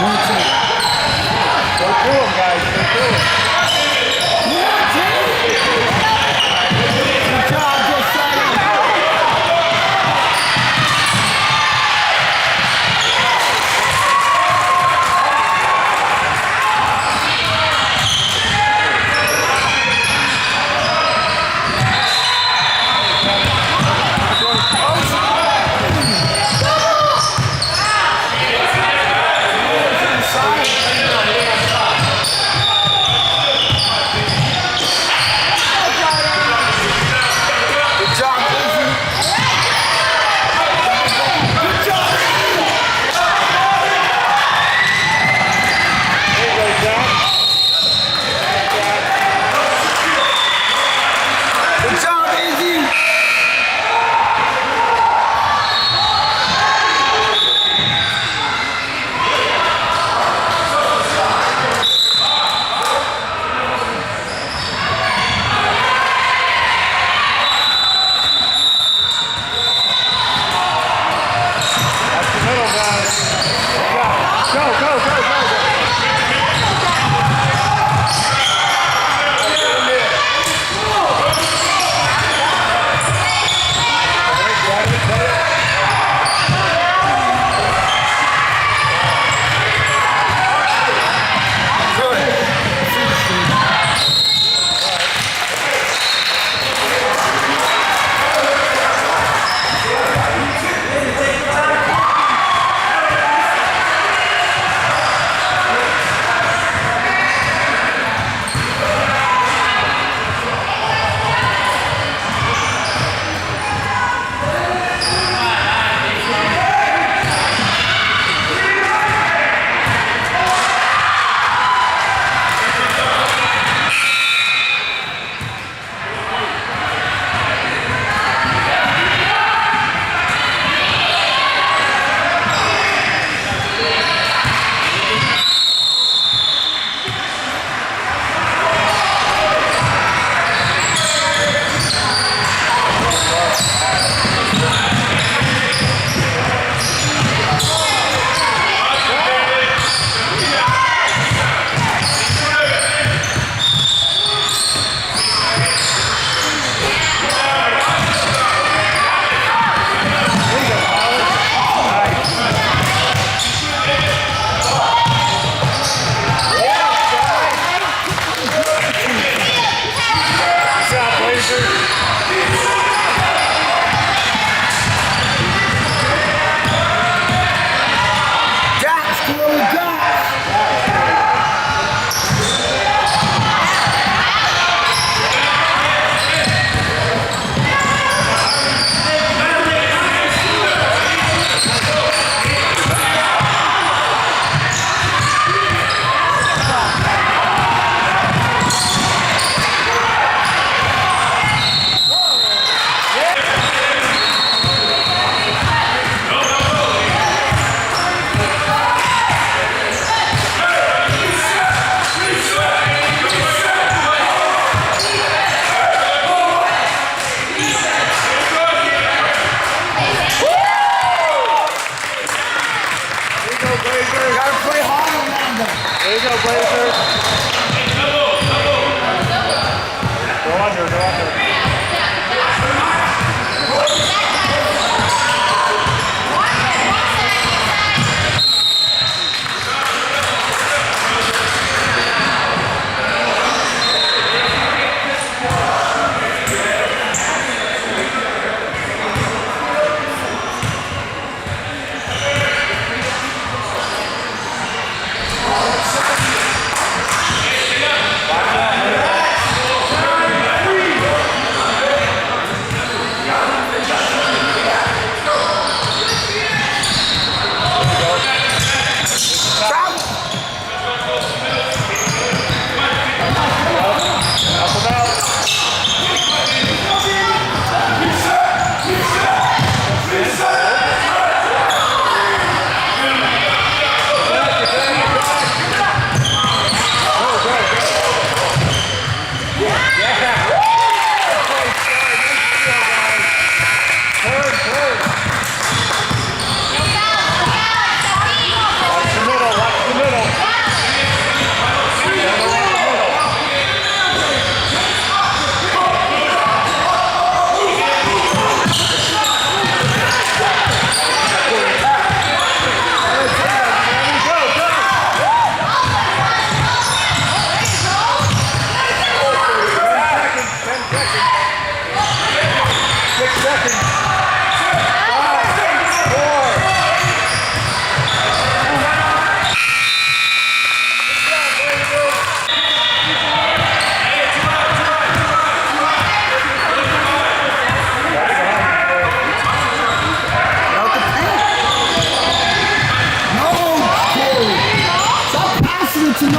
Go through them, guys. Go through them. Good job, Josiah.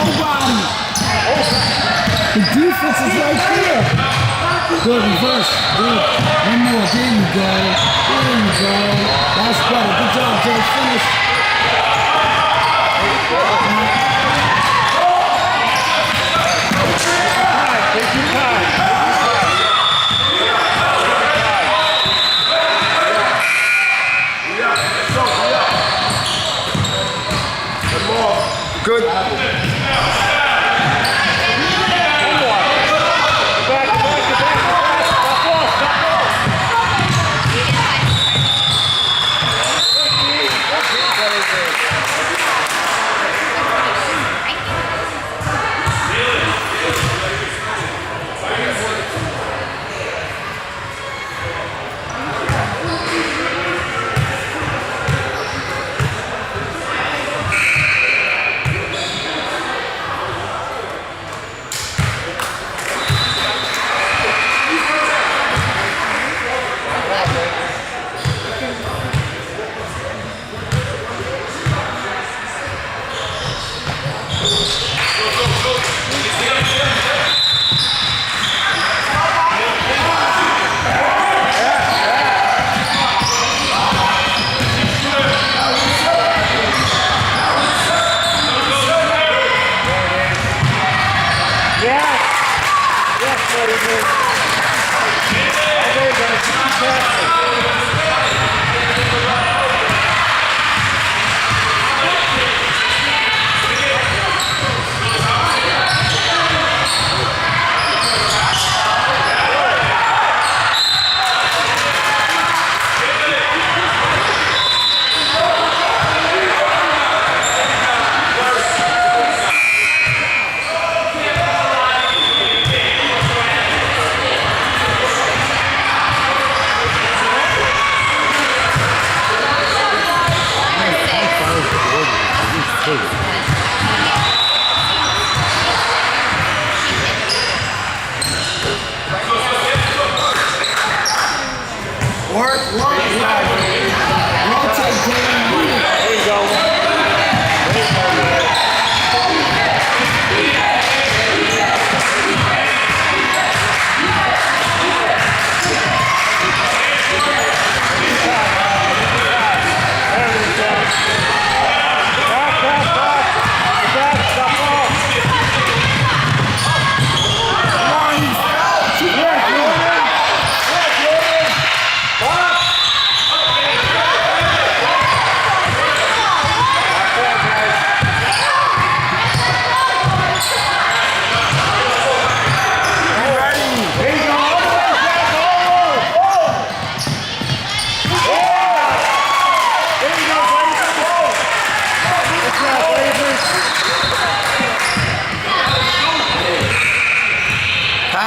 nobody. The defense is right there. Good reverse. Good. One more. There you go. There you go. That's better. Good job, Jay. Finish. Take your time. Good.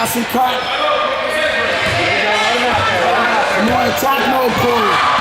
Passing cut. Come on, attack mode, Corey.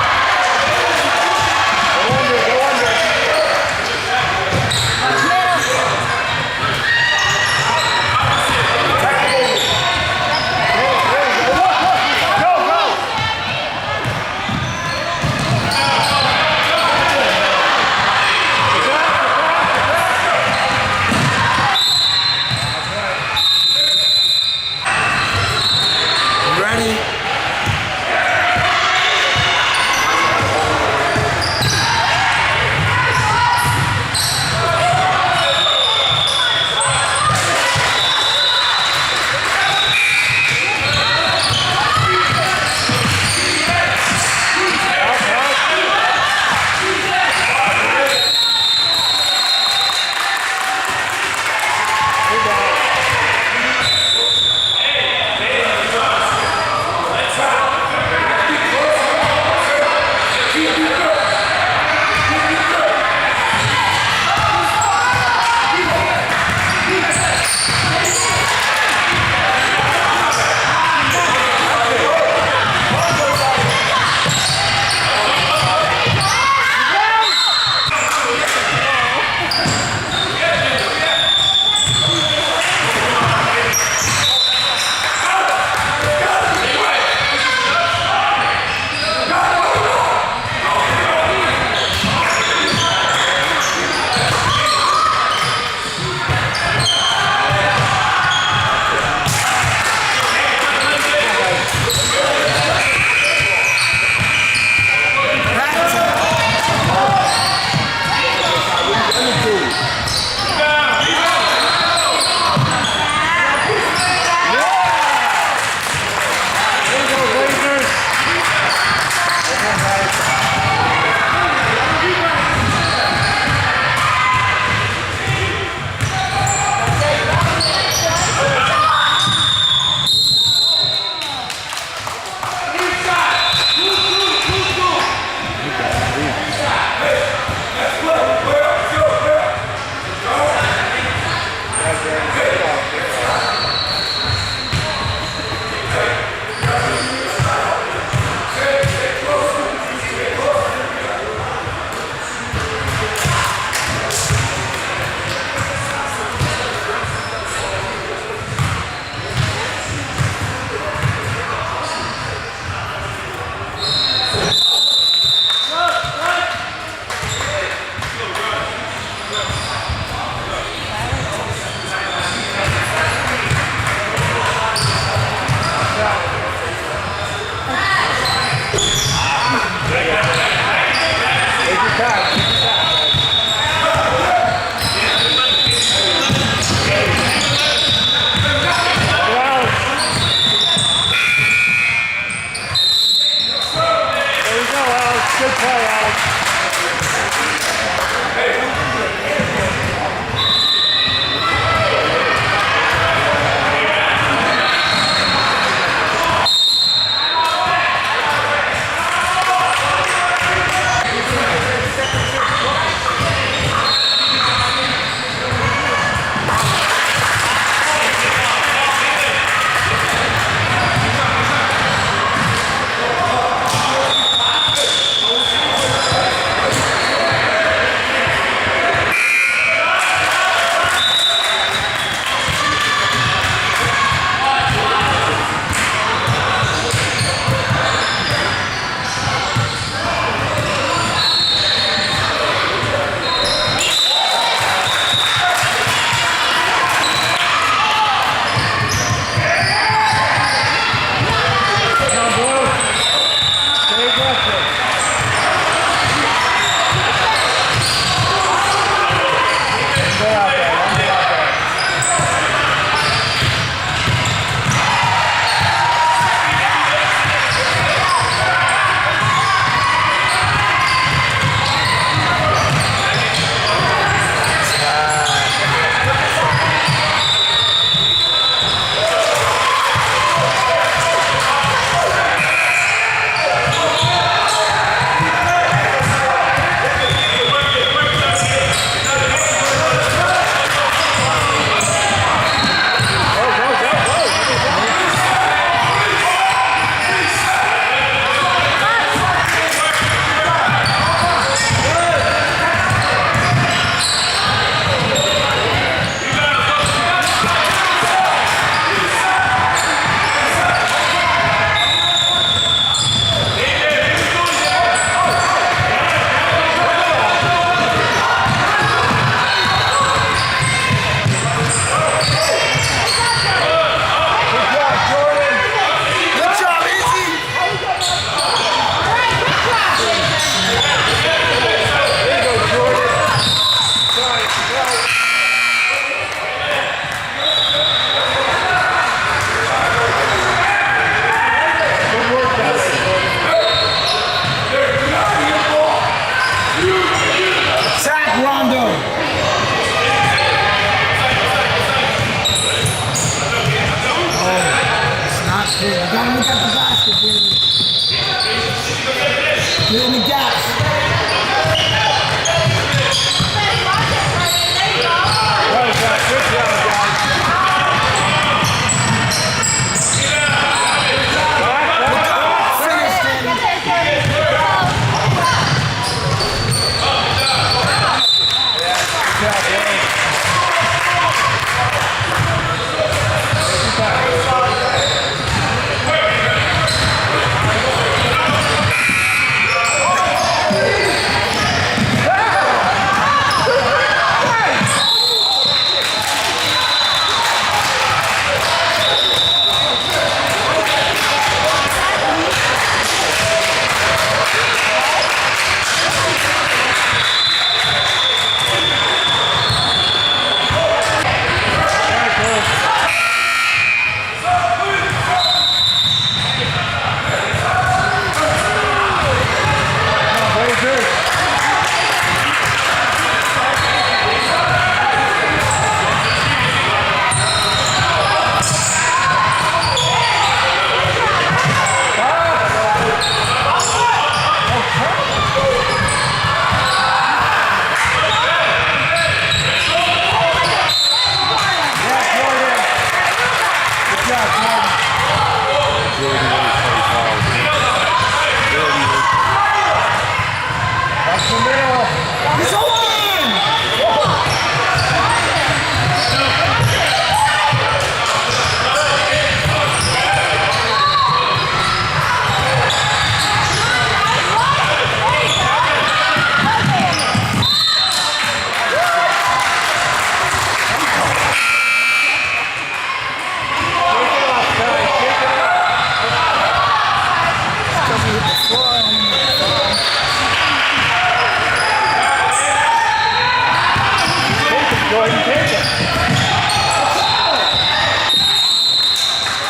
Go ahead and take it.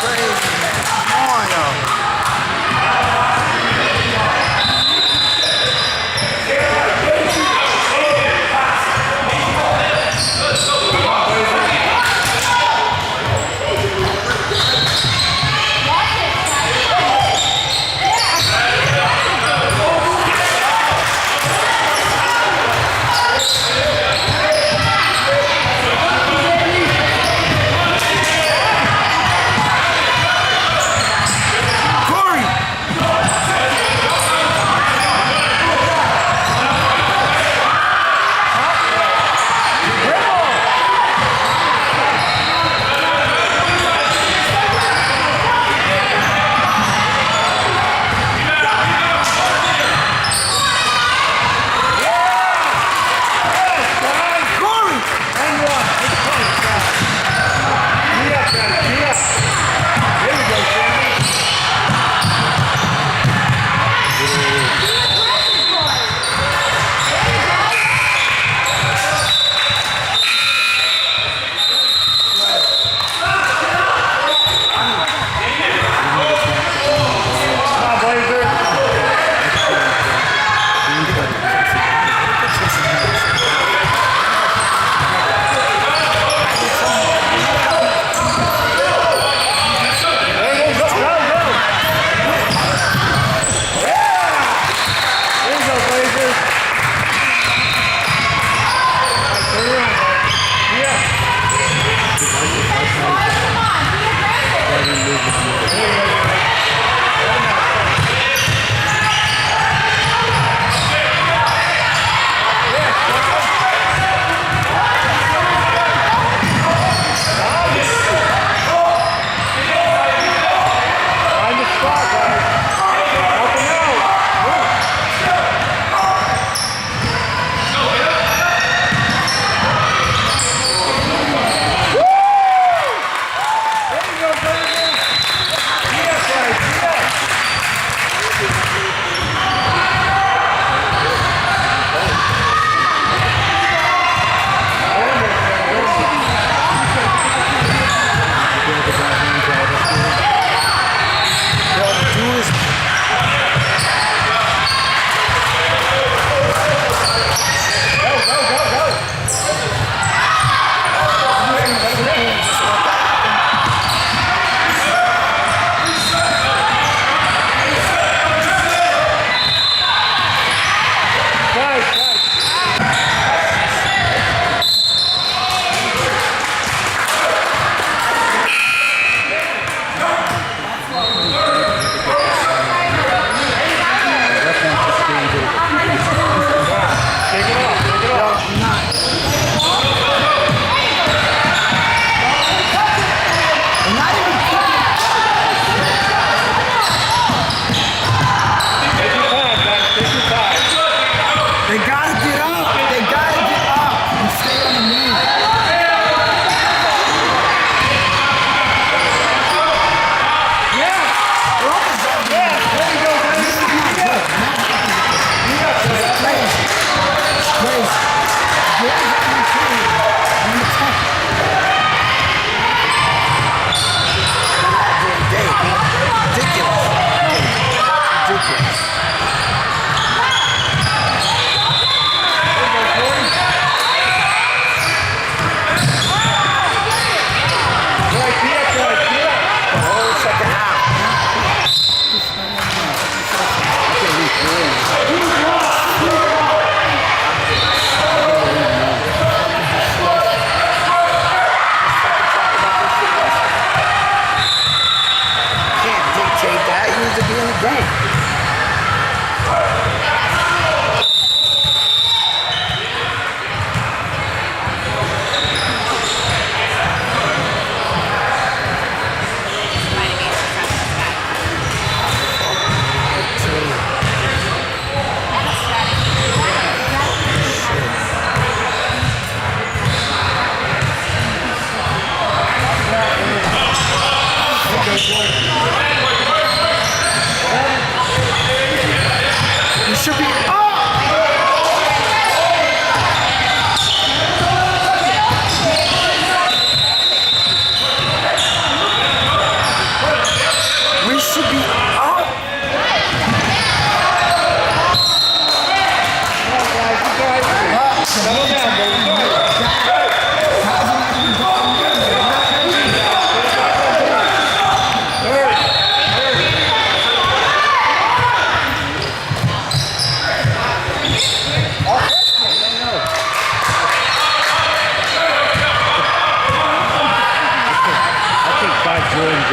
Crazy, man. Come on, though.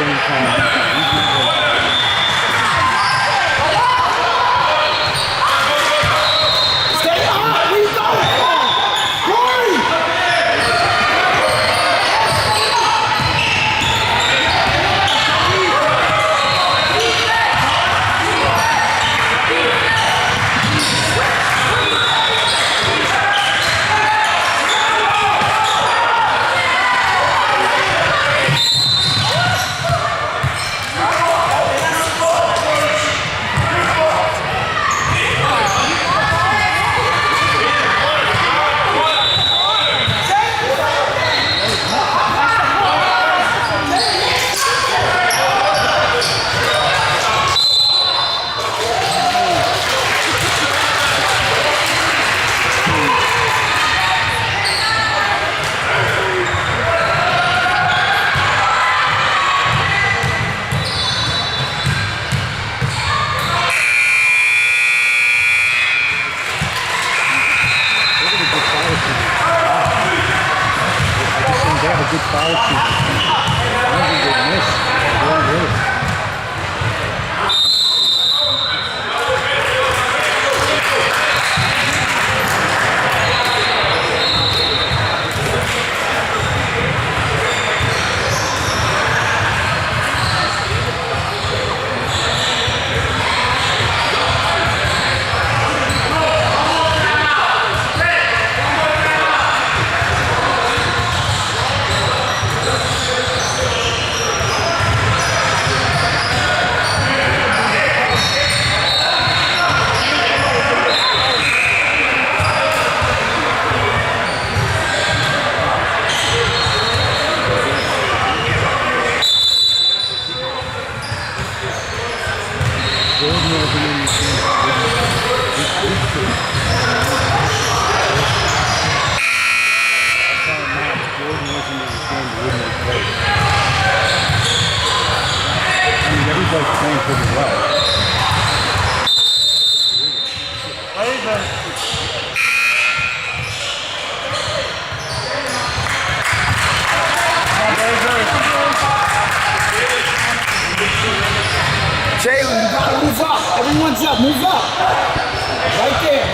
game time. Stay on! Where you going for? Corey! They have a good foul shooter. I don't think they miss. They don't hit. Everybody's playing pretty well. Jalen, you gotta move up. Everyone's up. Move up. Right there.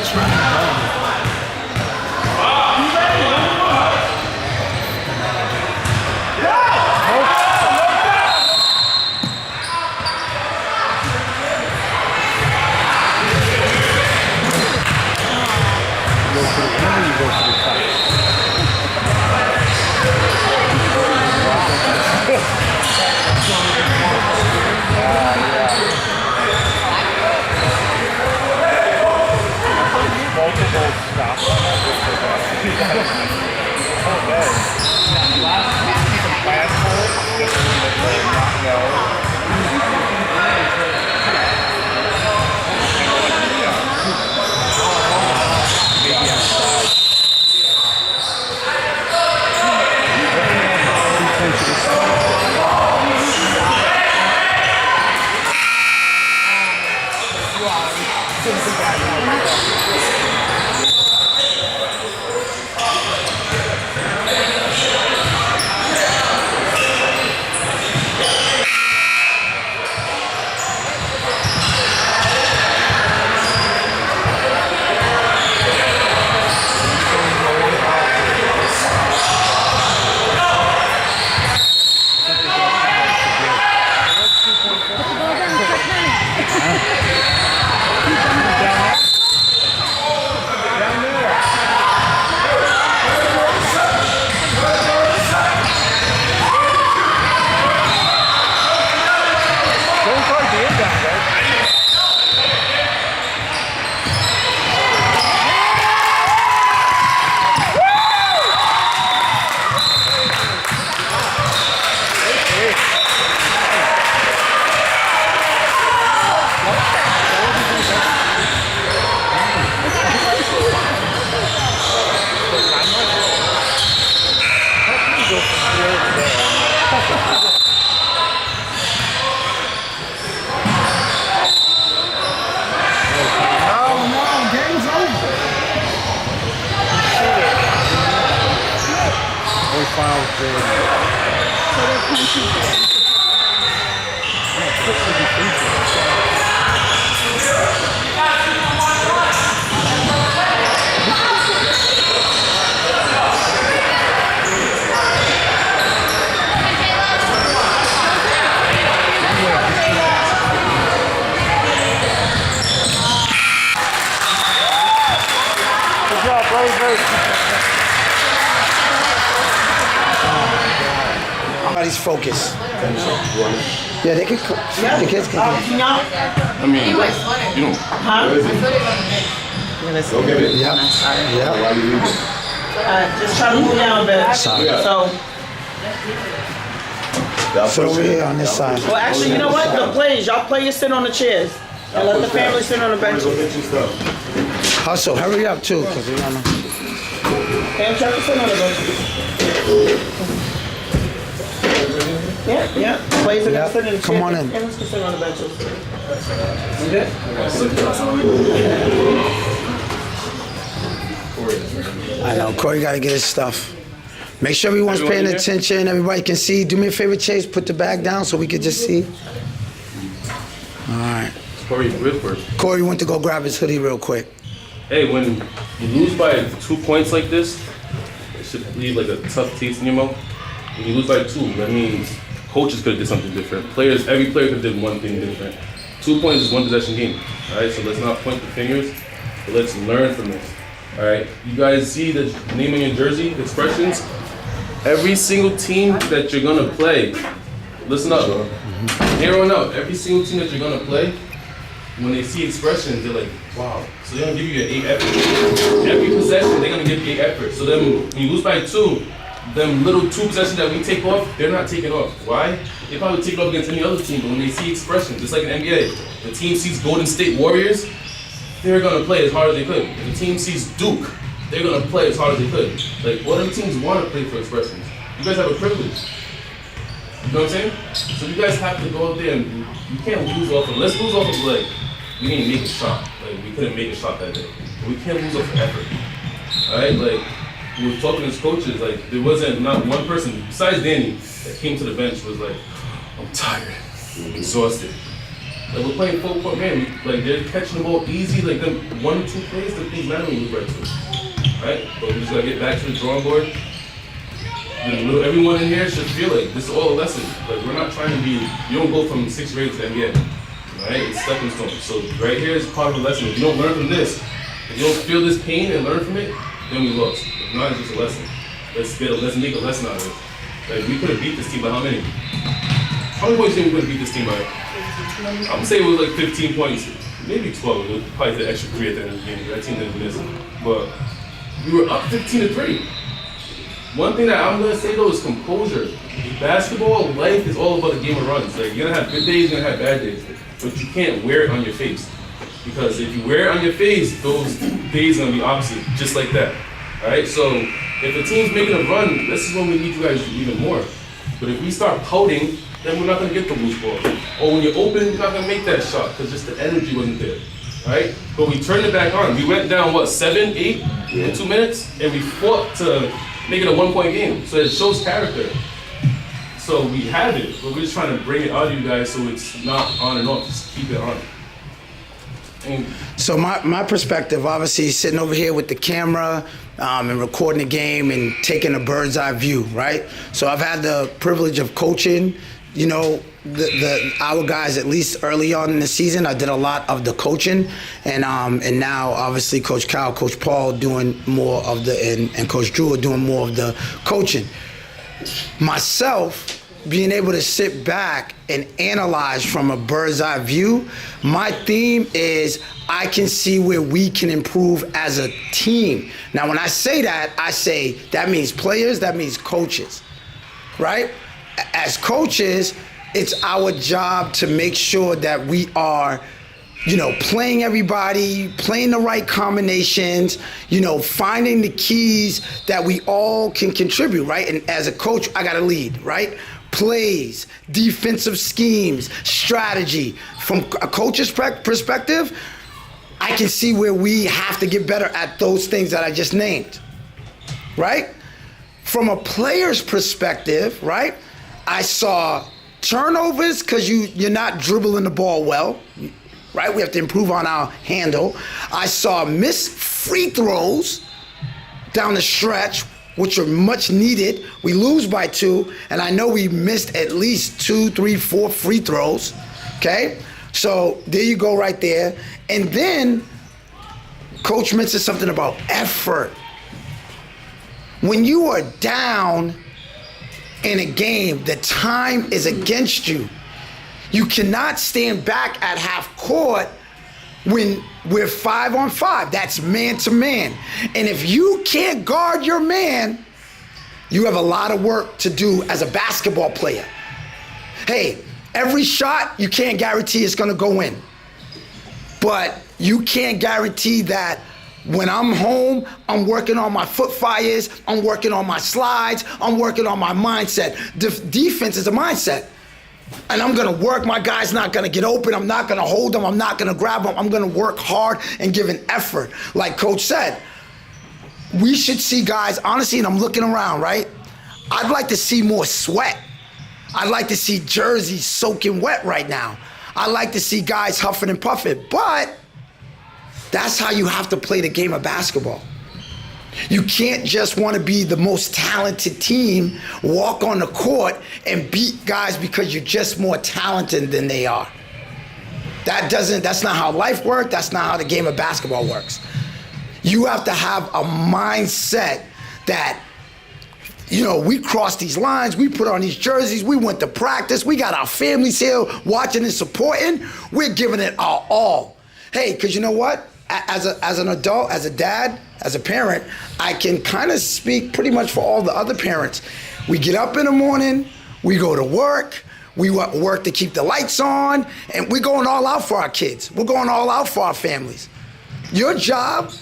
Go to the corner, you go to the top. Multiple stops. Fast forward, just Everybody's focused. Yeah, they can. The kids can. I mean, you know, Just try to move down a bit. Sorry. So over here on this side. Well, actually, you know what? The plays, y'all players sit on the chairs. And let the family sit on the benches. Hustle, hurry up too, cause we don't know. Fam, try to sit on the benches. Yeah. Players are gonna sit in the chairs. Come on in. Families can sit on the benches. I know, Corey gotta get his stuff. Make sure everyone's paying attention, everybody can see. Do me a favor, Chase, put the bag down so we can just see. All right. Corey Whitford. Corey went to go grab his hoodie real quick. Hey, when you lose by 2 points like this, it should leave like a tough taste in your mouth. When you lose by 2, that means coaches could have did something different. Players, every player could have did one thing different. 2 points is one possession game. All right, so let's not point the fingers, but let's learn from this. All right, you guys see the name on your jersey, expressions? Every single team that you're gonna play, listen up. Here on out, every single team that you're gonna play, when they see expressions, they're like, wow. So they're gonna give you an 8 effort. Every possession, they're gonna give you 8 effort. So then when you lose by 2, them little 2 possessions that we take off, they're not taking off. Why? They probably take it off against any other team, but when they see expressions, just like in NBA, the team sees Golden State Warriors, they're gonna play as hard as they could. If the team sees Duke, they're gonna play as hard as they could. Like, all them teams wanna play for expressions. You guys have a privilege. You know what I'm saying? So you guys have to go out there and you can't lose off of, let's lose off of like, we didn't make a shot. Like, we couldn't make a shot that day. But we can't lose off of effort. Alright, like, we were talking as coaches, like, there wasn't not one person, besides Danny, that came to the bench was like, I'm tired, I'm exhausted. Like we're playing full court man. Like they're catching the ball easy. Like them 1-2 plays, the things matter when you lose by 2. Right? But we just gotta get back to the drawing board. Everyone in here should feel like this is all a lesson. Like we're not trying to be. You don't go from 6th grade to NBA. Right? It's stepping stone. So right here is part of a lesson. If you don't learn from this, if you don't feel this pain and learn from it, then we lost. If not, it's just a lesson. Let's make a lesson out of it. Like we could have beat this team by how many? How many points do you think we could have beat this team by? I'm gonna say it was like 15 points, maybe 12. It was probably the extra 3 at the end of the game. That team didn't miss. But we were up 15-3. One thing that I'm gonna say though is composure. Basketball life is all about the game of runs. Like you're gonna have good days, you're gonna have bad days, but you can't wear it on your face. Because if you wear it on your face, those days are gonna be opposite, just like that. All right. So if the team's making a run, this is when we need you guys even more. But if we start pouting, then we're not gonna get the loose ball. Or when you're open, you're not gonna make that shot because just the energy wasn't there. Right? But we turned it back on. We went down, what, 7, 8 in 2 minutes? And we fought to make it a 1-point game. So it shows character. So we have it, but we're just trying to bring it out of you guys so it's not on and off. Just keep it on. And so my perspective, obviously, sitting over here with the camera and recording the game and taking a bird's eye view, right? So I've had the privilege of coaching, you know, our guys at least early on in the season. I did a lot of the coaching, and now obviously Coach Cal, Coach Paul doing more of and Coach Drew are doing more of the coaching. Myself, being able to sit back and analyze from a bird's eye view, my theme is I can see where we can improve as a team. Now, when I say that, I say that means players, that means coaches, right? As coaches, it's our job to make sure that we are, you know, playing everybody, playing the right combinations, you know, finding the keys that we all can contribute, right? And as a coach, I got to lead, right? Plays, defensive schemes, strategy. From a coach's perspective, I can see where we have to get better at those things that I just named, right? From a player's perspective, right, I saw turnovers because you're not dribbling the ball well, right? We have to improve on our handle. I saw missed free throws down the stretch, which are much needed. We lose by 2, and I know we missed at least 2, 3, 4 free throws, okay? So there you go right there. And then Coach mentioned something about effort. When you are down in a game, the time is against you. You cannot stand back at half court when we're 5-on-5. That's man to man. And if you can't guard your man, you have a lot of work to do as a basketball player. Hey, every shot you can't guarantee it's gonna go in. But you can't guarantee that when I'm home, I'm working on my foot fires, I'm working on my slides, I'm working on my mindset. Defense is a mindset. And I'm gonna work, my guy's not gonna get open, I'm not gonna hold him, I'm not gonna grab him, I'm gonna work hard and give an effort. Like Coach said, we should see guys, honestly, and I'm looking around, right? I'd like to see more sweat. I'd like to see jerseys soaking wet right now. I'd like to see guys huffing and puffing, but that's how you have to play the game of basketball. You can't just want to be the most talented team, walk on the court and beat guys because you're just more talented than they are. That's not how life works. That's not how the game of basketball works. You have to have a mindset that, you know, we crossed these lines, we put on these jerseys, we went to practice, we got our families here watching and supporting, we're giving it our all. Hey, because you know what? As an adult, as a dad, as a parent, I can kind of speak pretty much for all the other parents. We get up in the morning, we go to work, we work to keep the lights on, and we're going all out for our kids. We're going all out for our families. Your job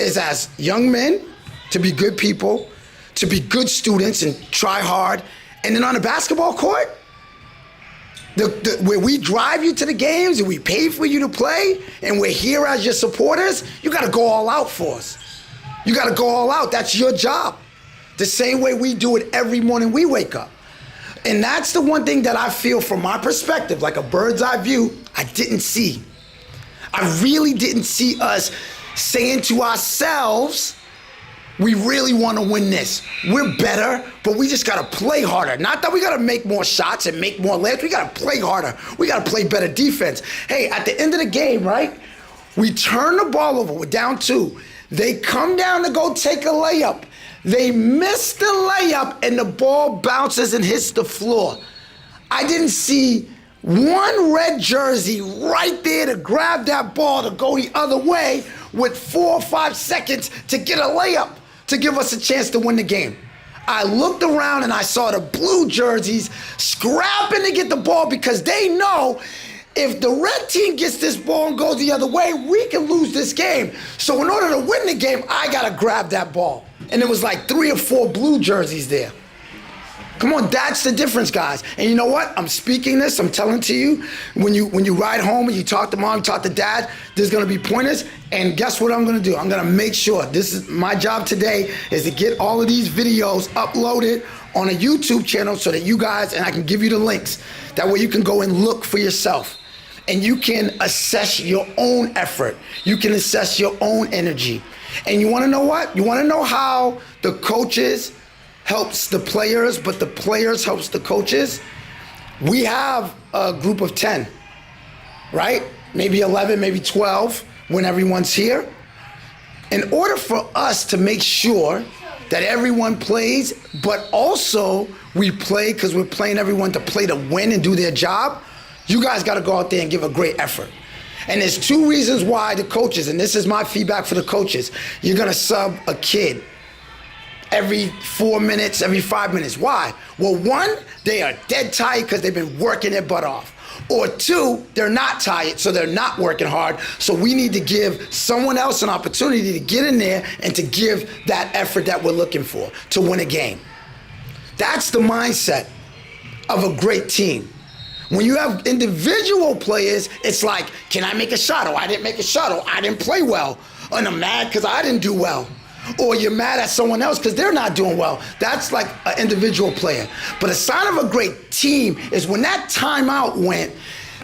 is as young men to be good people, to be good students and try hard, and then on the basketball court, where we drive you to the games and we pay for you to play and we're here as your supporters, you gotta go all out for us. You gotta go all out, that's your job. The same way we do it every morning we wake up. And that's the one thing that I feel from my perspective, like a bird's eye view, I didn't see. I really didn't see us saying to ourselves, we really want to win this. We're better, but we just got to play harder. Not that we got to make more shots and make more layups. We got to play harder. We got to play better defense. Hey, at the end of the game, right, we turn the ball over. We're down 2. They come down to go take a layup. They miss the layup, and the ball bounces and hits the floor. I didn't see one red jersey right there to grab that ball to go the other way with 4 or 5 seconds to get a layup to give us a chance to win the game. I looked around and I saw the blue jerseys scrapping to get the ball because they know if the red team gets this ball and goes the other way, we can lose this game. So in order to win the game, I got to grab that ball. And it was like 3 or 4 blue jerseys there. Come on, that's the difference, guys. And you know what? I'm speaking this, I'm telling to you, when you ride home and you talk to mom, talk to dad, there's gonna be pointers, and guess what I'm gonna do? I'm gonna make sure, this is my job today, is to get all of these videos uploaded on a YouTube channel so that you guys, and I can give you the links, that way you can go and look for yourself. And you can assess your own effort. You can assess your own energy. And you wanna know what? You wanna know how the coaches helps the players, but the players helps the coaches? We have a group of 10, right? Maybe 11, maybe 12 when everyone's here. In order for us to make sure that everyone plays, but also we play because we're playing everyone to play to win and do their job, you guys got to go out there and give a great effort. And there's 2 reasons why the coaches, and this is my feedback for the coaches, you're going to sub a kid every 4 minutes, every 5 minutes. Why? Well, 1, they are dead tired because they've been working their butt off. Or 2, they're not tired, so they're not working hard. So we need to give someone else an opportunity to get in there and to give that effort that we're looking for to win a game. That's the mindset of a great team. When you have individual players, it's like, can I make a shot? Oh, I didn't make a shot. Oh, I didn't play well. And I'm mad because I didn't do well. Or you're mad at someone else because they're not doing well. That's like an individual player. But a sign of a great team is when that timeout went,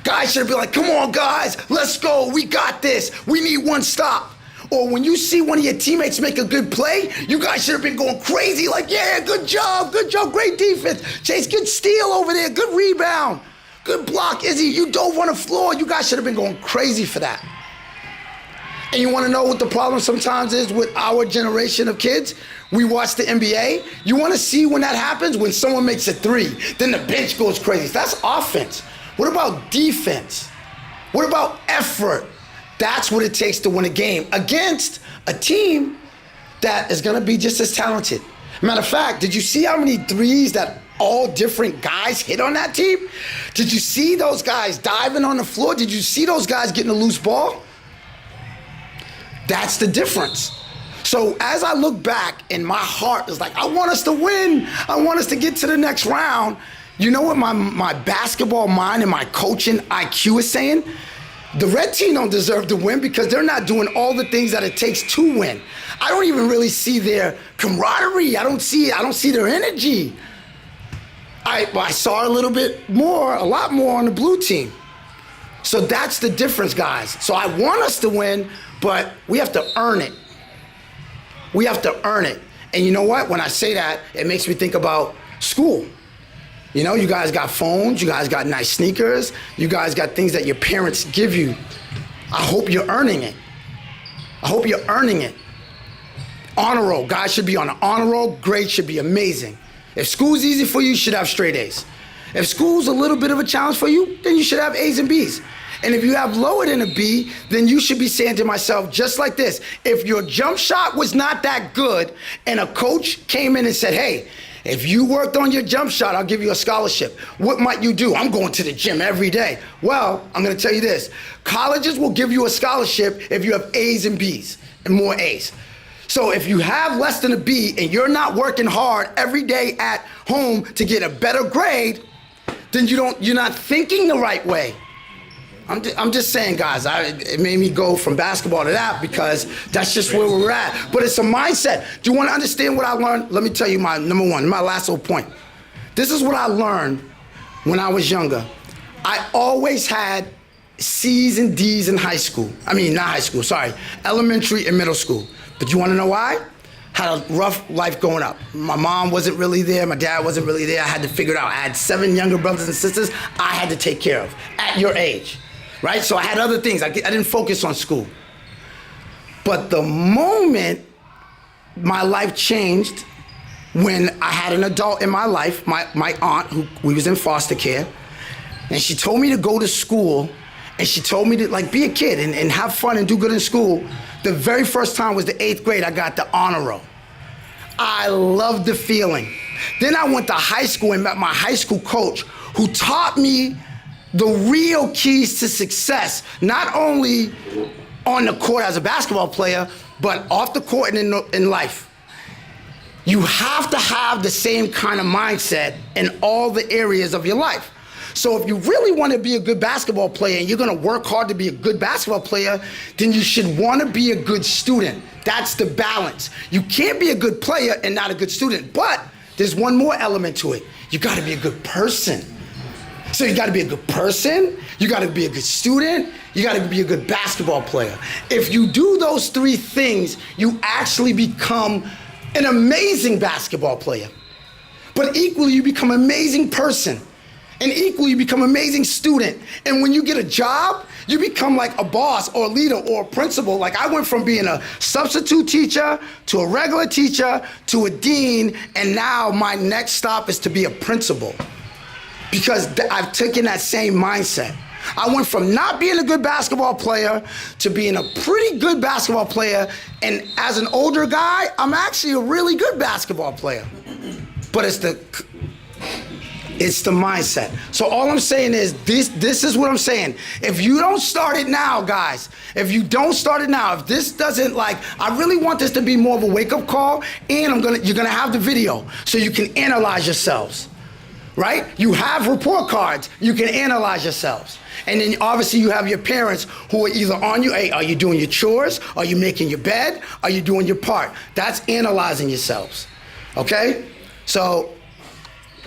guys should be like, come on, guys, let's go. We got this. We need 1 stop. Or when you see one of your teammates make a good play, you guys should have been going crazy like, yeah, good job, great defense. Chase, good steal over there, good rebound, good block. Izzy, you dove on the floor. You guys should have been going crazy for that. And you want to know what the problem sometimes is with our generation of kids? We watch the NBA. You want to see when that happens? When someone makes a 3, then the bench goes crazy. That's offense. What about defense? What about effort? That's what it takes to win a game against a team that is going to be just as talented. Matter of fact, did you see how many threes that all different guys hit on that team? Did you see those guys diving on the floor? Did you see those guys getting a loose ball? That's the difference. So as I look back, and my heart is like, I want us to win. I want us to get to the next round. You know what my basketball mind and my coaching IQ is saying? The red team don't deserve to win because they're not doing all the things that it takes to win. I don't even really see their camaraderie. I don't see their energy. I saw a lot more on the blue team. So that's the difference, guys. So I want us to win, but we have to earn it. We have to earn it. And you know what? When I say that, it makes me think about school. You know, you guys got phones, you guys got nice sneakers, you guys got things that your parents give you. I hope you're earning it. I hope you're earning it. Honor roll, guys should be on an honor roll, grades should be amazing. If school's easy for you, you should have straight A's. If school's a little bit of a challenge for you, then you should have A's and B's. And if you have lower than a B, then you should be saying to myself, just like this, if your jump shot was not that good and a coach came in and said, hey, if you worked on your jump shot, I'll give you a scholarship. What might you do? I'm going to the gym every day. Well, I'm going to tell you this. Colleges will give you a scholarship if you have A's and B's and more A's. So if you have less than a B and you're not working hard every day at home to get a better grade, then you're not thinking the right way. I'm just saying, guys, it made me go from basketball to that because that's just where we're at. But it's a mindset. Do you want to understand what I learned? Let me tell you my number one, my last little point. This is what I learned when I was younger. I always had C's and D's in high school. I mean, not high school, sorry, elementary and middle school. But you wanna know why? Had a rough life growing up. My mom wasn't really there, my dad wasn't really there. I had to figure it out. I had 7 younger brothers and sisters I had to take care of at your age, right? So I had other things. I didn't focus on school. But the moment my life changed, when I had an adult in my life, my aunt, who we was in foster care, and she told me to go to school, and she told me to like be a kid and have fun and do good in school. The very first time was the 8th grade, I got the honor roll. I loved the feeling. Then I went to high school and met my high school coach, who taught me the real keys to success, not only on the court as a basketball player, but off the court and in life. You have to have the same kind of mindset in all the areas of your life. So if you really want to be a good basketball player and you're going to work hard to be a good basketball player, then you should want to be a good student. That's the balance. You can't be a good player and not a good student, but there's one more element to it. You got to be a good person. So you got to be a good person, you got to be a good student, you got to be a good basketball player. If you do those 3 things, you actually become an amazing basketball player. But equally, you become an amazing person. And equally, you become an amazing student. And when you get a job, you become like a boss or a leader or a principal. Like I went from being a substitute teacher to a regular teacher to a dean, and now my next stop is to be a principal. Because I've taken that same mindset. I went from not being a good basketball player to being a pretty good basketball player, and as an older guy, I'm actually a really good basketball player. But it's the mindset. So all I'm saying is this is what I'm saying. If you don't start it now, guys, if you don't start it now, if this doesn't I really want this to be more of a wake-up call, and you're gonna have the video so you can analyze yourselves. Right? You have report cards, you can analyze yourselves. And then obviously you have your parents who are either on you, hey, are you doing your chores? Are you making your bed? Are you doing your part? That's analyzing yourselves, okay? So,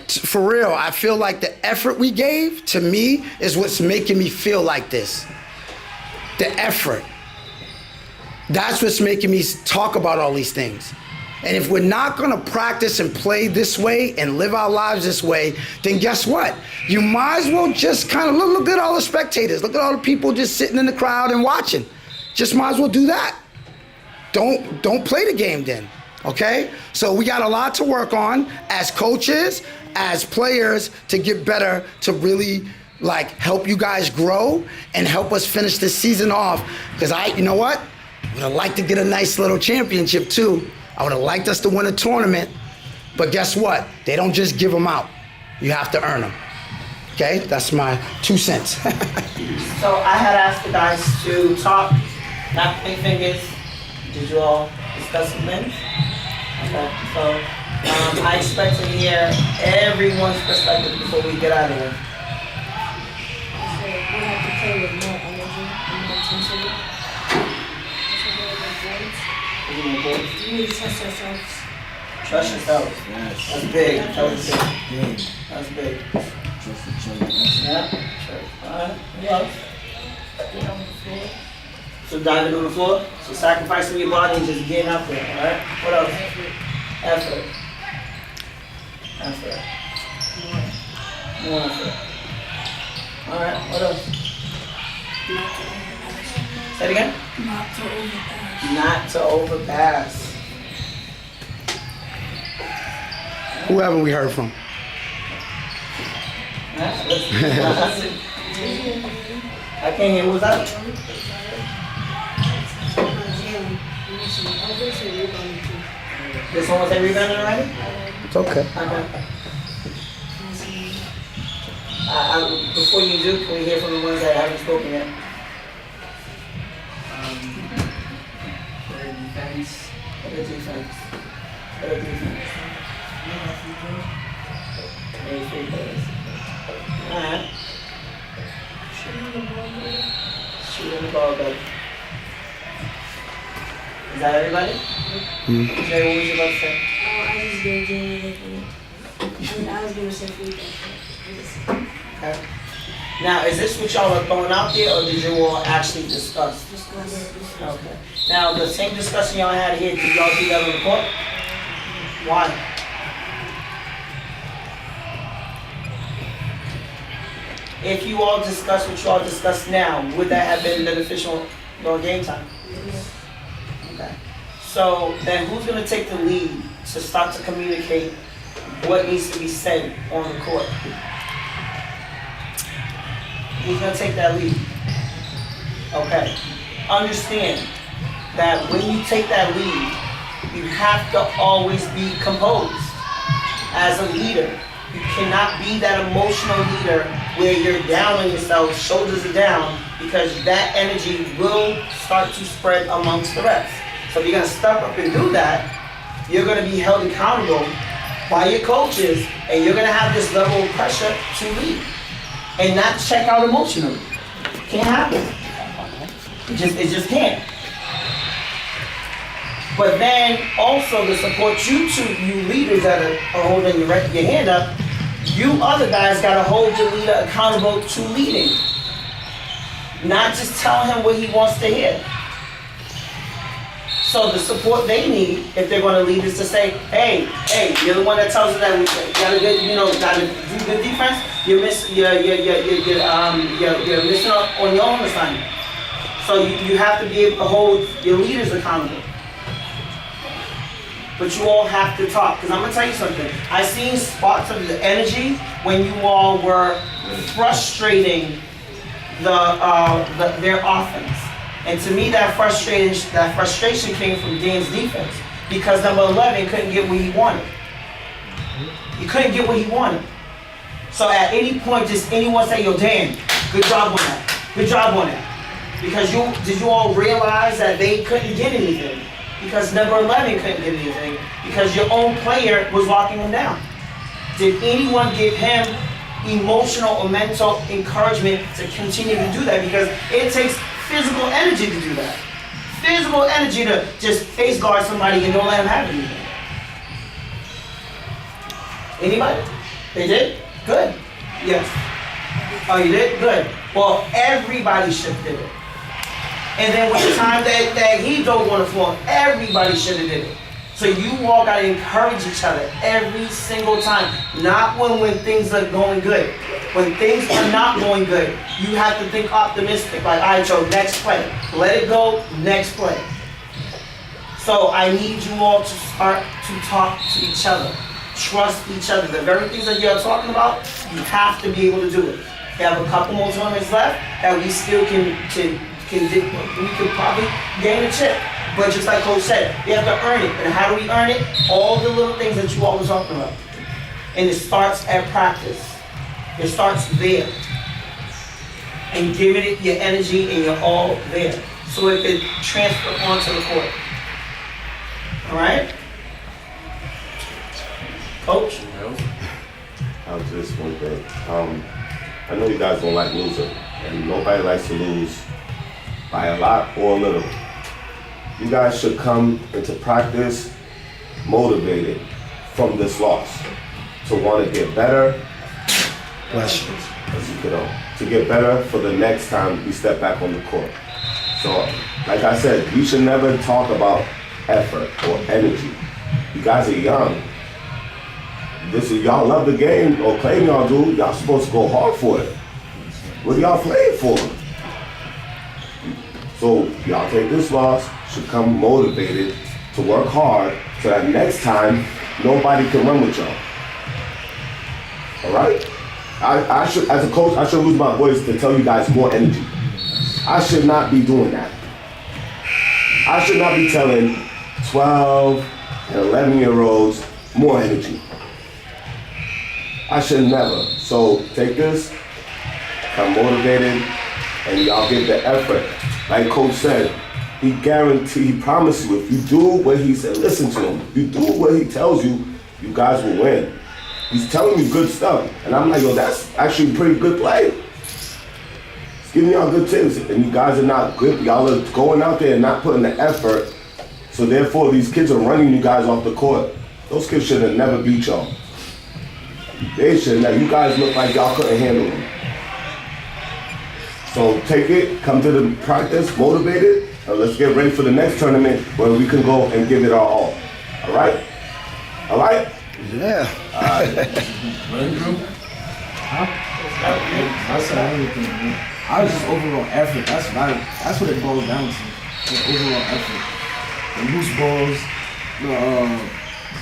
for real, I feel like the effort we gave, to me, is what's making me feel like this. The effort. That's what's making me talk about all these things. And if we're not gonna practice and play this way and live our lives this way, then guess what? You might as well just kind of look at all the spectators. Look at all the people just sitting in the crowd and watching. Just might as well do that. Don't play the game then, okay? So we got a lot to work on as coaches, as players, to get better, to really help you guys grow and help us finish this season off. Because you know what? I would have liked to get a nice little championship too. I would have liked us to win a tournament, but guess what? They don't just give them out. You have to earn them. Okay? That's my 2 cents. So I had asked the guys to talk, not point fingers. Did you all discuss some things? Okay, so I expect to hear everyone's perspective before we get out of here. So we have to play with more energy and more intensity. We need to trust ourselves. Trust yourself. Yes. That's big. That was big. Big. That's big. Trust each other. Yeah. Sure. All right. What else? Get on the floor. So diving on the floor. So sacrificing your body and just getting up there. All right. What else? Effort. Effort. More effort. All right. What else? Say it again. Not to overpass. Not to overpass. Who haven't we heard from? I can't hear. What was that? This one was a rebounding already? It's okay. Okay. Before you do, can we hear from the ones that haven't spoken yet? Better defense. Better defense. Better defense. Maybe 3 players. Alright. Shooting the ball better. Is that everybody? Jay, what was you about to say? I just gave Jay everything. I was give us some feedback. Okay. Now, is this what y'all are throwing out there, or did you all actually discuss? Just go ahead. Okay. Now, the same discussion y'all had here, did y'all do that on the court? Why? If you all discuss what you all discuss now, would that have been beneficial during game time? Okay. So then who's going to take the lead to start to communicate what needs to be said on the court? Who's going to take that lead? Okay. Understand that when you take that lead, you have to always be composed as a leader. You cannot be that emotional leader where you're down on yourself, shoulders are down, because that energy will start to spread amongst the rest. So if you're going to step up and do that, you're going to be held accountable by your coaches, and you're going to have this level of pressure to lead and not check out emotionally. Can't happen. It just can't. But then also to support you two, you leaders that are holding your hand up, you other guys gotta hold your leader accountable to leading. Not just telling him what he wants to hear. So the support they need, if they're gonna lead, is to say, hey, you're the one that tells us that we gotta do good defense. You're missing on your own assignment. So you have to be able to hold your leaders accountable. But you all have to talk, because I'm going to tell you something. I seen spots of the energy when you all were frustrating their offense. And to me, that frustration came from Dan's defense, because number 11 couldn't get what he wanted. He couldn't get what he wanted. So at any point, just anyone say, yo, Dan, good job on that. Good job on that. Because did you all realize that they couldn't get anything? Because number 11 couldn't get anything, because your own player was locking him down. Did anyone give him emotional or mental encouragement to continue to do that? Because it takes physical energy to do that. Physical energy to just face guard somebody and don't let him have anything. Anybody? They did? Good. Yes. Oh, you did? Good. Well, everybody should have did it. And then with the time that he dove on the floor, everybody should have did it. So you all got to encourage each other every single time. Not when things are going good. When things are not going good, you have to think optimistic. Like, all right, Joe, next play. Let it go, next play. So I need you all to start to talk to each other. Trust each other. The very things that you're talking about, you have to be able to do it. We have a couple more tournaments left that we still we could probably gain a chip. But just like Coach said, we have to earn it. And how do we earn it? All the little things that you all were talking about. And it starts at practice. It starts there. And giving it your energy, and you're all there. So it can transfer onto the court. All right? Coach? I'll just one thing. I know you guys don't like losing, and nobody likes to lose by a lot or a little. You guys should come into practice motivated from this loss to want to get better. Bless you. To get better for the next time we step back on the court. So, like I said, we should never talk about effort or energy. You guys are young. Y'all love the game, or claim y'all do. Y'all supposed to go hard for it. What are y'all playing for? So y'all take this loss, should come motivated to work hard, so that next time nobody can run with y'all. All right? I should, as a coach, I should lose my voice to tell you guys more energy. I should not be doing that. I should not be telling 12 and 11-year-olds more energy. I should never. So take this, come motivated, and y'all give the effort. Like Coach said, he promised you, if you do what he said, listen to him. If you do what he tells you, you guys will win. He's telling you good stuff. And I'm like, yo, that's actually pretty good play. He's giving y'all good tips. And you guys are not good. Y'all are going out there and not putting the effort. So therefore, these kids are running you guys off the court. Those kids should have never beat y'all. motivation that you guys look like y'all couldn't handle them. So take it, come to the practice, motivated, and let's get ready for the next tournament where we can go and give it our all. All right? All right? Yeah. I said everything, man. I was just overall effort. That's what it boils down to. The overall effort. The loose balls,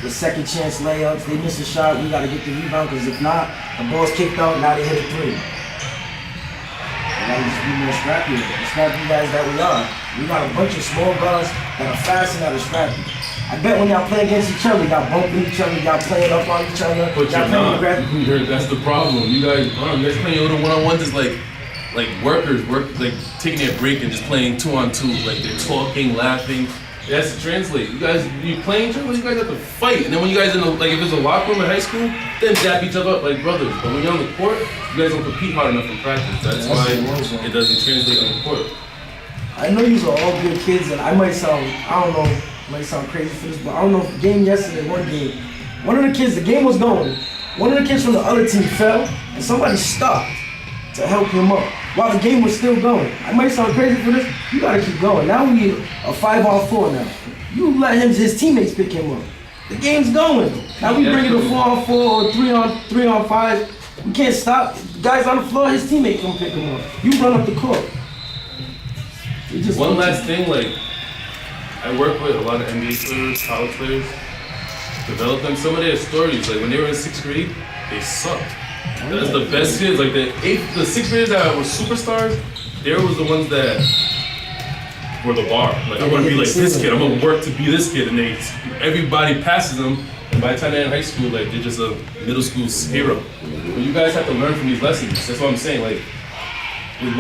the second chance layups. They miss a shot, we gotta get the rebound, because if not, the ball's kicked out, now they hit a three. We gotta just be more scrappy. The scrappy guys that we are. We got a bunch of small guys that are fast and that are scrappy. I bet when y'all play against each other, y'all bumping each other, y'all playing up on each other. But y'all you're playing not. That's the problem. You guys playing little one-on-ones is like workers like taking their break and just playing 2-on-2. Like they're talking, laughing. It has to translate. You playing each other, you guys have to fight. And then when you guys if it's a locker room in high school, then dap each other up like brothers. But when you're on the court, you guys don't compete hard enough in practice. That's why it doesn't translate on the court. I know you are all good kids, and I might sound crazy for this, but I don't know. Game yesterday, one of the kids, the game was going. One of the kids from the other team fell, and somebody stopped to help him up while the game was still going. I might sound crazy for this. You gotta keep going. Now we a 5-on-4 now. You let his teammates pick him up. The game's going. Now we bring it a 4-on-4 or 3-on-5. We can't stop. The guy's on the floor, his teammate come pick him up. You run up the court. One last thing, I work with a lot of NBA players, college players, develop them. Some of their stories, when they were in 6th grade, they sucked. That's the best kids. The 6th graders that were superstars, they was the ones that were the bar. I want to be like this kid. I'm gonna work to be this kid, and everybody passes them. And by the time they're in high school, they're just a middle school hero. But you guys have to learn from these lessons. That's what I'm saying. With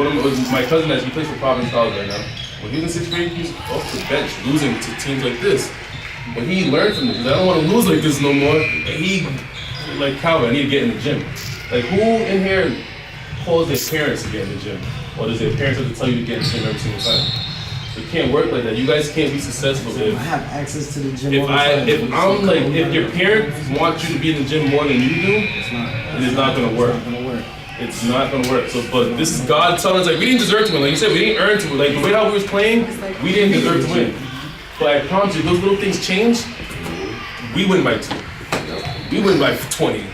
my cousin that he plays for Providence College right now. When he was in 6th grade, he was off the bench losing to teams like this. But he learned from this. I don't want to lose like this no more. And he, like Calvin, I need to get in the gym. Who in here calls their parents to get in the gym? Or does their parents have to tell you to get in the gym every single time? It can't work like that. You guys can't be successful if I have access to the gym. If your parents want you to be in the gym more than you do, it's not gonna work. It's not gonna work. But this is God telling us, we didn't deserve to win. Like you said, we didn't earn to win. The way how we was playing, we didn't deserve to win. But I promise you, those little things change. We win by 2. We win by 20.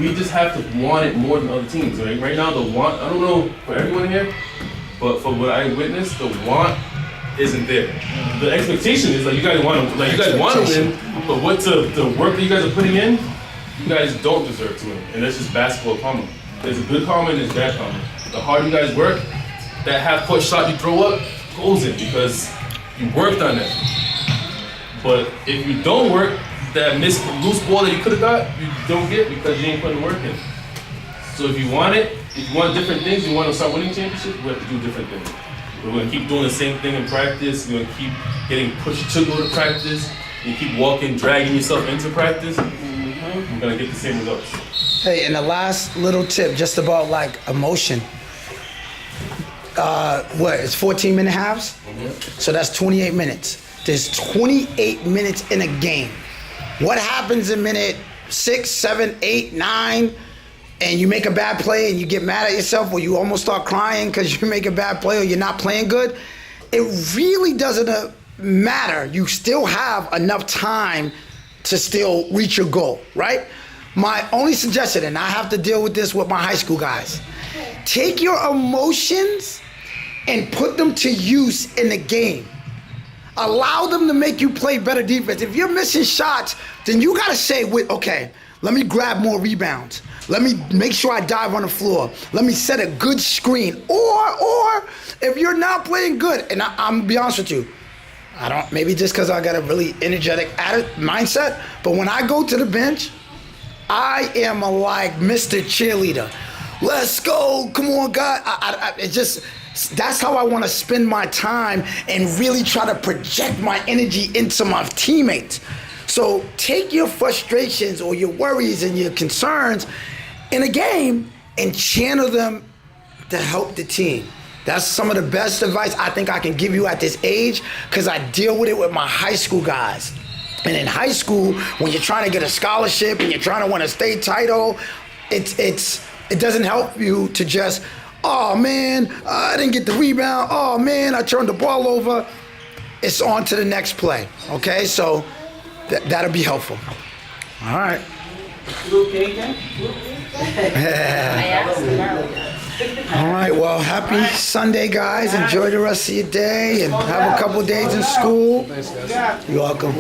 We just have to want it more than other teams. Right now, the want, I don't know for everyone here, but for what I witnessed, the want isn't there. The expectation is you guys want to win, but the work that you guys are putting in, you guys don't deserve to win. And that's just basketball karma. There's a good karma and there's bad karma. The harder you guys work, that half-court shot you throw up goes in because you worked on that. But if you don't work, that missed loose ball that you could have got, you don't get because you ain't putting the work in. So if you want different things, you want to start winning championships, we have to do different things. We're going to keep doing the same thing in practice. We're going to keep getting pushed to go to practice. You keep dragging yourself into practice. We're going to get the same results. Hey, and the last little tip, just about emotion. It's 14-minute halves? So that's 28 minutes. There's 28 minutes in a game. What happens in minute 6, 7, 8, 9, and you make a bad play and you get mad at yourself or you almost start crying because you make a bad play or you're not playing good? It really doesn't matter. You still have enough time to still reach your goal, right? My only suggestion, and I have to deal with this with my high school guys, take your emotions and put them to use in the game. Allow them to make you play better defense. If you're missing shots, then you gotta say, okay, let me grab more rebounds. Let me make sure I dive on the floor. Let me set a good screen. Or if you're not playing good, and I'm gonna be honest with you, maybe just because I got a really energetic mindset, but when I go to the bench, I am like Mr. Cheerleader. Let's go, come on, God. That's how I want to spend my time and really try to project my energy into my teammates. So take your frustrations or your worries and your concerns in a game and channel them to help the team. That's some of the best advice I think I can give you at this age because I deal with it with my high school guys. And in high school, when you're trying to get a scholarship and you're trying to win a state title, it doesn't help you to just, oh man, I didn't get the rebound. Oh man, I turned the ball over. It's on to the next play. Okay, so that'll be helpful. All right. Luke, anything? All right, well, happy Sunday, guys. Enjoy the rest of your day and have a couple days in school. You're welcome.